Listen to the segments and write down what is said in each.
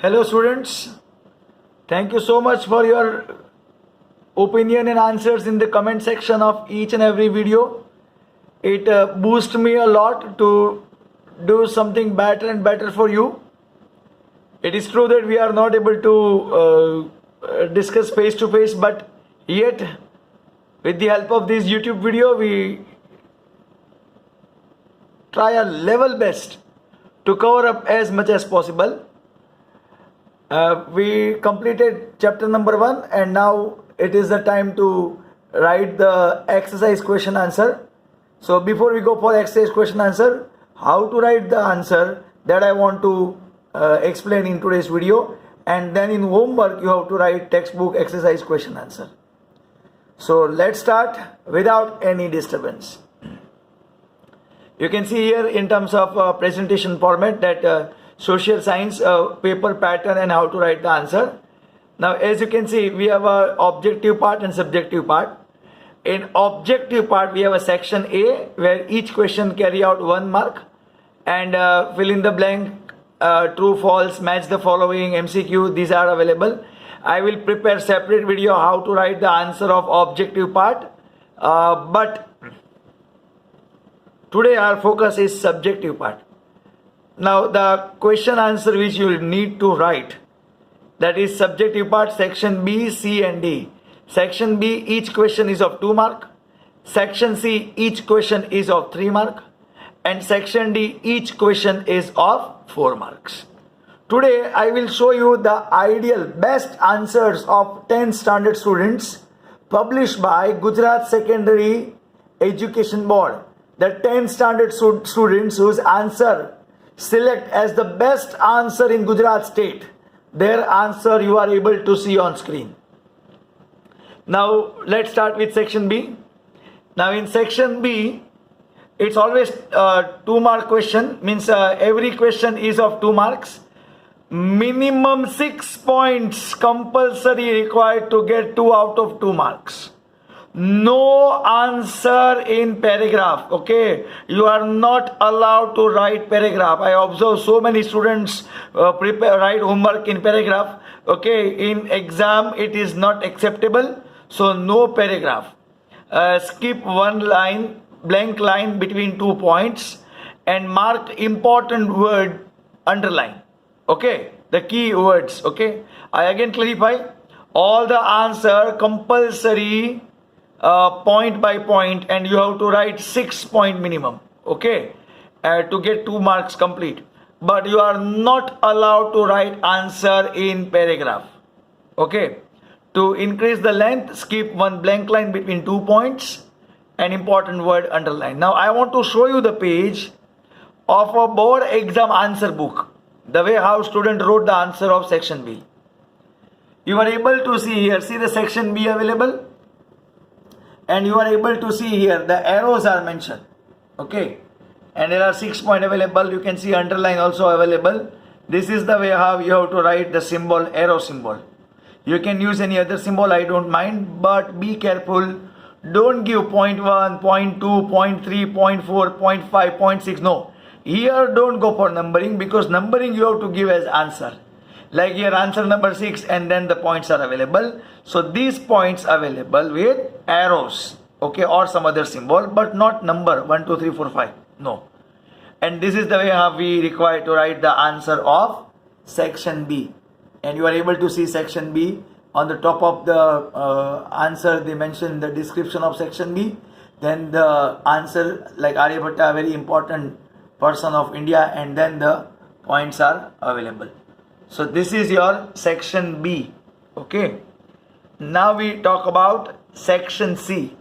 Hello students, thank you so much for your opinion and answers in the comment section of each and every video. It boosts me a lot to do something better and better for you. It is true that we are not able to discuss face to face, but yet with the help of this YouTube video we try our level best to cover up as much as possible. We completed chapter number 1 and now it is the time to write the exercise question answer. So before we go for exercise question answer, how to write the answer, that I want to explain in today's video, and then in homework you have to write textbook exercise question answer. So let's start without any disturbance. You can see here in terms of presentation format that social science paper pattern and how to write the answer. Now as you can see, we have a objective part and subjective part. In objective part we have a section A where each question carry out 1 mark and fill in the blank, true false, match the following, MCQ, these are available. I will prepare separate video how to write the answer of objective part, but today our focus is subjective part. Now the question answer which you will need to write, that is subjective part, section B, C and D. Section B, each question is of 2 mark. Section C, each question is of 3 mark. And section D, each question is of 4 marks. Today I will show you the ideal best answers of 10 standard students published by Gujarat Secondary Education Board. The 10 standard students whose answer select as the best answer in Gujarat state, their answer you are able to see on screen. Now let's start with section B. Now in section B, it's always 2 mark question, means every question is of 2 marks. Minimum 6 points compulsory required to get 2 out of 2 marks. No answer in paragraph. Okay, you are not allowed to write paragraph. I observe so many students write homework in paragraph. Okay, in exam it is not acceptable, so no paragraph. Skip 1 line, blank line between 2 points and mark important word, underline. Okay, the key words. Okay, I again clarify, all the answer compulsory point by point, and you have to write 6 point minimum, okay, to get 2 marks complete. But you are not allowed to write answer in paragraph. Okay, to increase the length, skip 1 blank line between 2 points and important word, underline. Now I want to show you the page of a board exam answer book, the way how student wrote the answer of section B. You are able to see here, see the section B available, and you are able to see here the arrows are mentioned. Okay, and there are 6 point available. You can see underline also available. This is the way how you have to write the symbol, arrow symbol. You can use any other symbol, I don't mind, but be careful. Don't give point 1, point 2, point 3, point 4, point 5, point 6. No, here don't go for numbering, because numbering you have to give as answer. Like here answer number 6 and then the points are available. So these points available with arrows, okay, or some other symbol, but not number 1, 2, 3, 4, 5. No. And this is the way how we require to write the answer of section B. And you are able to see section B on the top of the answer. They mention the description of section B. Then the answer, like Aryabhatta, very important person of India, and then the points are available. So this is your section B. Okay, now we talk about section C.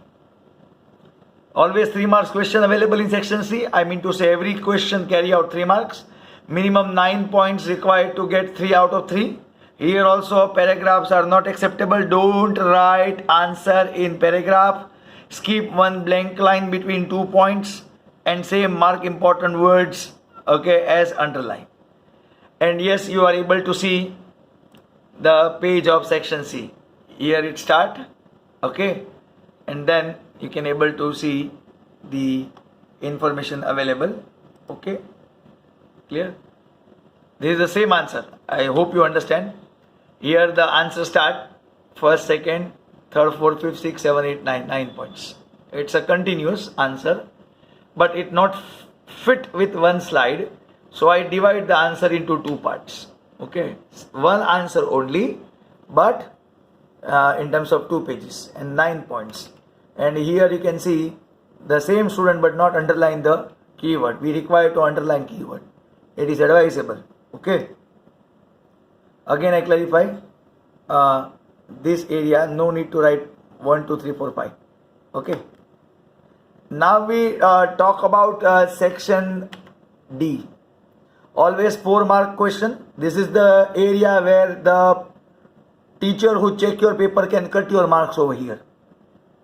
Always 3 marks question available in section C. I mean to say every question carry out 3 marks. Minimum 9 points required to get 3 out of 3. Here also paragraphs are not acceptable. Don't write answer in paragraph. Skip 1 blank line between 2 points and say mark important words, okay, as underline. And yes, you are able to see the page of section C. Here it start, okay, and then you can able to see the information available. Okay, clear? This is the same answer. I hope you understand. Here the answer start first, second, third, fourth, fifth, sixth, seven, eight, nine. 9 points. It's a continuous answer, but it not fit with one slide. So I divide the answer into 2 parts. Okay, one answer only, but in terms of 2 pages and 9 points. And here you can see the same student but not underline the keyword. We require to underline keyword. It is advisable. Okay. Again I clarify this area, no need to write 1, 2, 3, 4, 5. Okay. Now we talk about section D. Always 4 mark question. This is the area where the teacher who check your paper can cut your marks over here.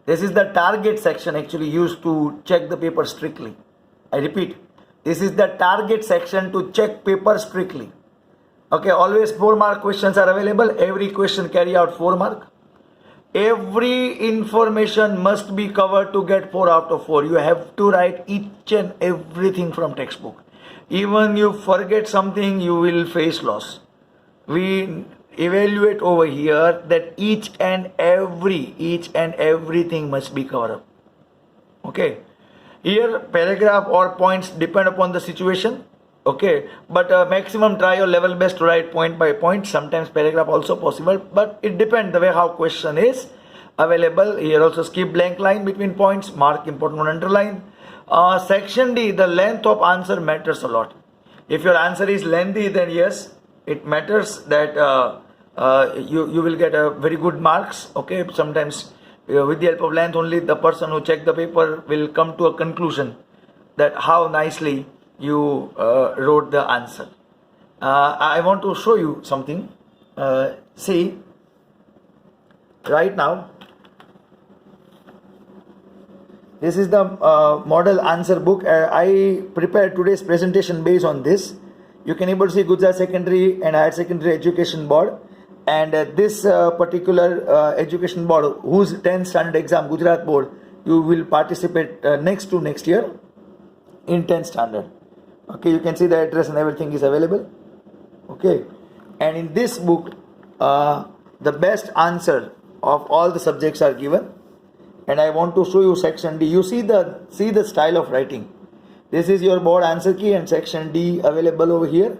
This is the target section actually used to check the paper strictly. I repeat, this is the target section to check paper strictly. Okay, always 4 mark questions are available. Every question carry out 4 mark. Every information must be covered to get 4 out of 4. You have to write each and everything from textbook. Even you forget something, you will face loss. We evaluate over here that each and everything must be covered up. Okay. Here paragraph or points depend upon the situation. Okay, but maximum try your level best to write point by point. Sometimes paragraph also possible, but it depends the way how question is available. Here also skip blank line between points, mark important one, underline. Section D, the length of answer matters a lot. If your answer is lengthy, then yes, it matters that you will get a very good marks. Okay, sometimes with the help of length only the person who check the paper will come to a conclusion that how nicely you wrote the answer. I want to show you something. See, right now this is the model answer book. I prepared today's presentation based on this. You can able to see Gujarat Secondary and Higher Secondary Education Board, and this particular education board whose 10th standard exam Gujarat board you will participate next year in 10th standard. Okay, you can see the address and everything is available. Okay, and in this book the best answer of all the subjects are given, and I want to show you section D. You see the style of writing. This is your board answer key and section D available over here,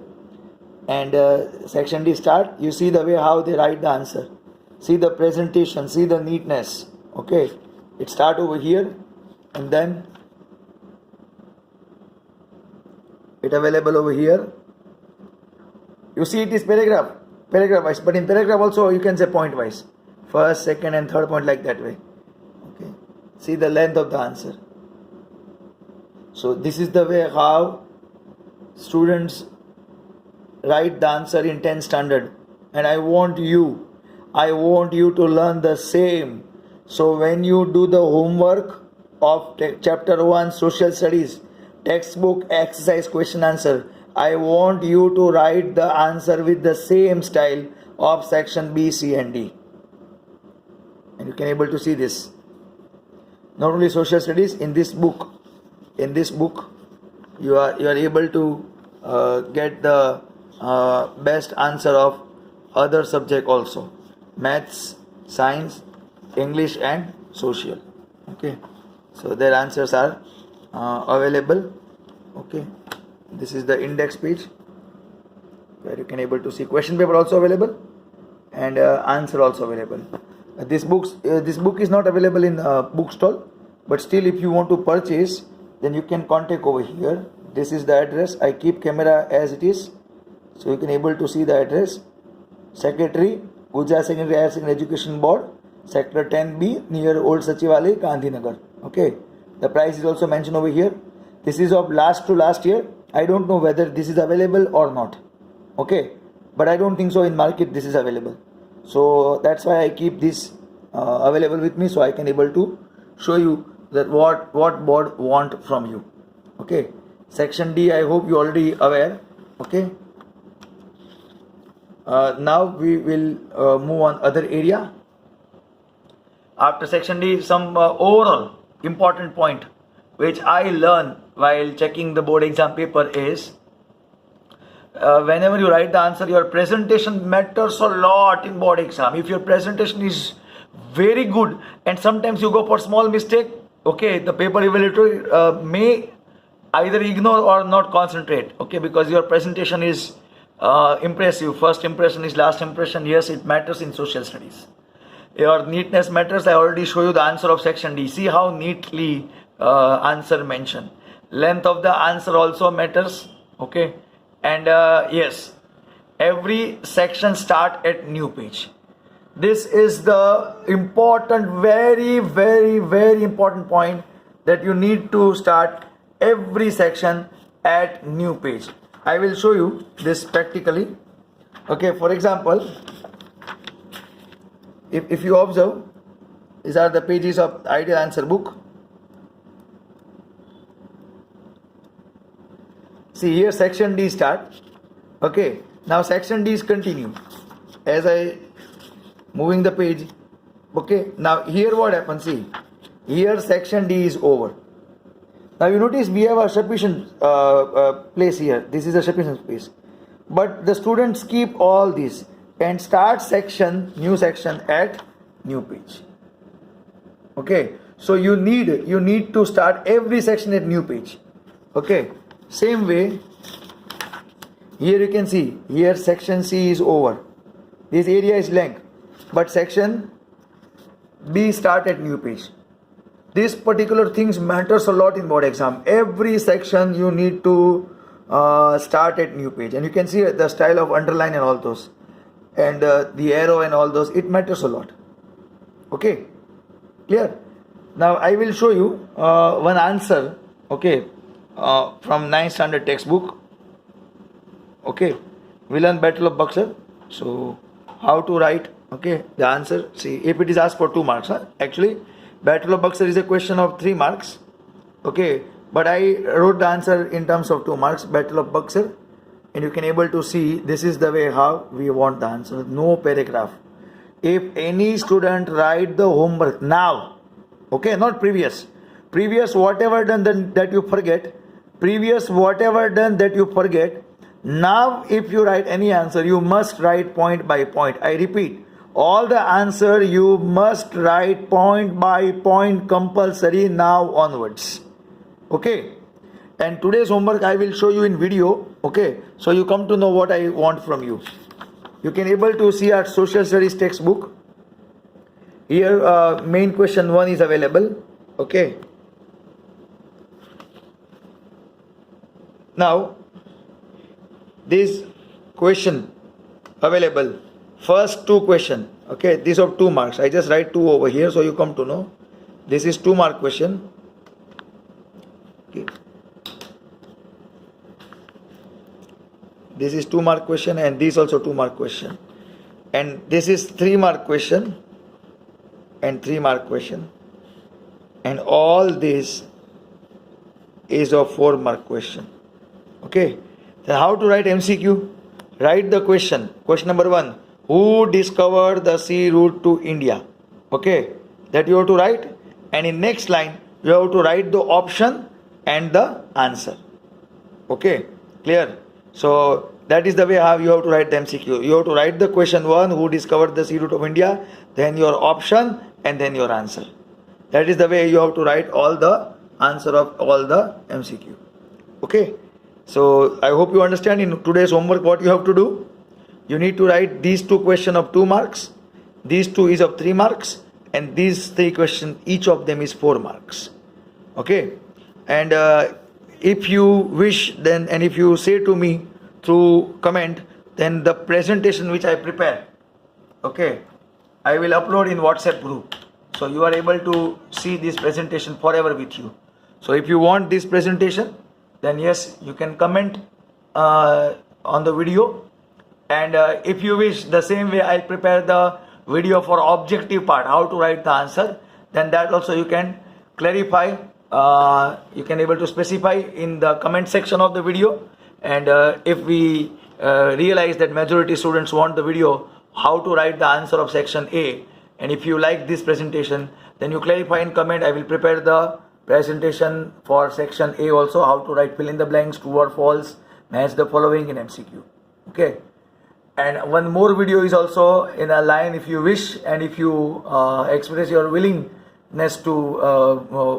and section D start. You see the way how they write the answer. See the presentation, see the neatness. Okay, it start over here and then it available over here. You see it is paragraph wise, but in paragraph also you can say point wise, first, second and third point, like that way. Okay, see the length of the answer. So this is the way how students write the answer in 10th standard, and I want you to learn the same. So when you do the homework of chapter 1 social studies textbook exercise question answer, I want you to write the answer with the same style of section B, C and D. And you can able to see this. Not only social studies, in this book you are able to get the best answer of other subject also, maths, science, English and social. Okay, so their answers are available. Okay, this is the index page where you can able to see question paper also available and answer also available. This book is not available in bookstall, but still if you want to purchase, then you can contact over here. This is the address. I keep camera as it is, so you can able to see the address. Secretary, Gujarat Secondary Higher Secondary Education Board, Sector 10B, near Old Sachivalay, Gandhinagar. Okay, the price is also mentioned over here. This is of last to last year. I don't know whether this is available or not. Okay, but I don't think so in market this is available. So that's why I keep this available with me, so I can able to show you that what board want from you. Okay, section D, I hope you already aware. Okay, now we will move on other area. After section D, some overall important point which I learn while checking the board exam paper is whenever you write the answer, your presentation matters a lot in board exam. If your presentation is very good and sometimes you go for small mistake, okay, the paper evaluator may either ignore or not concentrate, okay, because your presentation is impressive. First impression is last impression. Yes, it matters in social studies. Your neatness matters. I already show you the answer of section D. See how neatly answer mentioned. Length of the answer also matters, okay. And yes, every section start at new page. This is the important, very, very, very important point, that you need to start every section at new page. I will show you this practically. Okay, for example, if you observe, these are the pages of ideal answer book. See here, section D start. Okay, now section D is continue. As I moving the page, okay, now here what happens, see, here section D is over. Now you notice we have a sufficient place here. This is a sufficient space, but the students keep all this and start section, new section at new page. Okay, so you need to start every section at new page. Okay, same way here you can see, here section C is over. This area is length, but section B start at new page. This particular things matters a lot in board exam. Every section you need to start at new page, and you can see the style of underline and all those, and the arrow and all those. It matters a lot. Okay, clear? Now I will show you one answer. Okay, from 9th standard textbook. Okay, we learn Battle of Buxar. So how to write? Okay, the answer. See, if it is asked for 2 marks, actually Battle of Buxar is a question of 3 marks. Okay, but I wrote the answer in terms of 2 marks, Battle of Buxar, and you can able to see this is the way how we want the answer. No paragraph. If any student write the homework now, okay, not previous whatever done that you forget, now if you write any answer, you must write point by point. I repeat, all the answer you must write point by point compulsory now onwards. Okay, and today's homework I will show you in video. Okay, so you come to know what I want from you. You can able to see our social studies textbook. Here main question 1 is available. Okay, now this question available, first 2 question. Okay, these of 2 marks. I just write 2 over here so you come to know this is 2 mark question. Okay, this is 2 mark question, and this also 2 mark question, and this is 3 mark question and 3 mark question, and all this is a 4 mark question. Okay, then how to write MCQ? Write the question number 1, who discovered the sea route to India? Okay, that you have to write, and in next line you have to write the option and the answer. Okay, clear? So that is the way how you have to write the MCQ. You have to write the question 1, who discovered the sea route of India, then your option and then your answer. That is the way you have to write all the answer of all the MCQ. Okay, so I hope you understand in today's homework what you have to do. You need to write these 2 questions of 2 marks, these 2 is of 3 marks, and these 3 questions, each of them is 4 marks. Okay, and if you wish, then, and if you say to me through comment, then the presentation which I prepare, okay, I will upload in WhatsApp group, so you are able to see this presentation forever with you. So if you want this presentation, then yes, you can comment on the video, and if you wish, the same way I'll prepare the video for objective part, how to write the answer, then that also you can clarify, you can able to specify in the comment section of the video. And if we realize that majority students want the video how to write the answer of section A, and if you like this presentation, then you clarify in comment. I will prepare the presentation for section A also, how to write fill in the blanks, true or false, Match the following in MCQ. Okay. And one more video is also in a line if you wish, and if you express your willingness to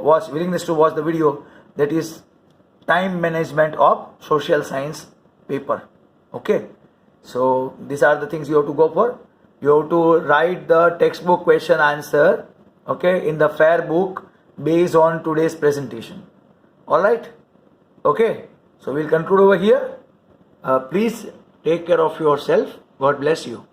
watch the video, that is time management of social science paper. Okay. So these are the things you have to go for. You have to write the textbook question answer, okay, in the fair book based on today's presentation. All right. Okay. So we'll conclude over here. Please take care of yourself. God bless you.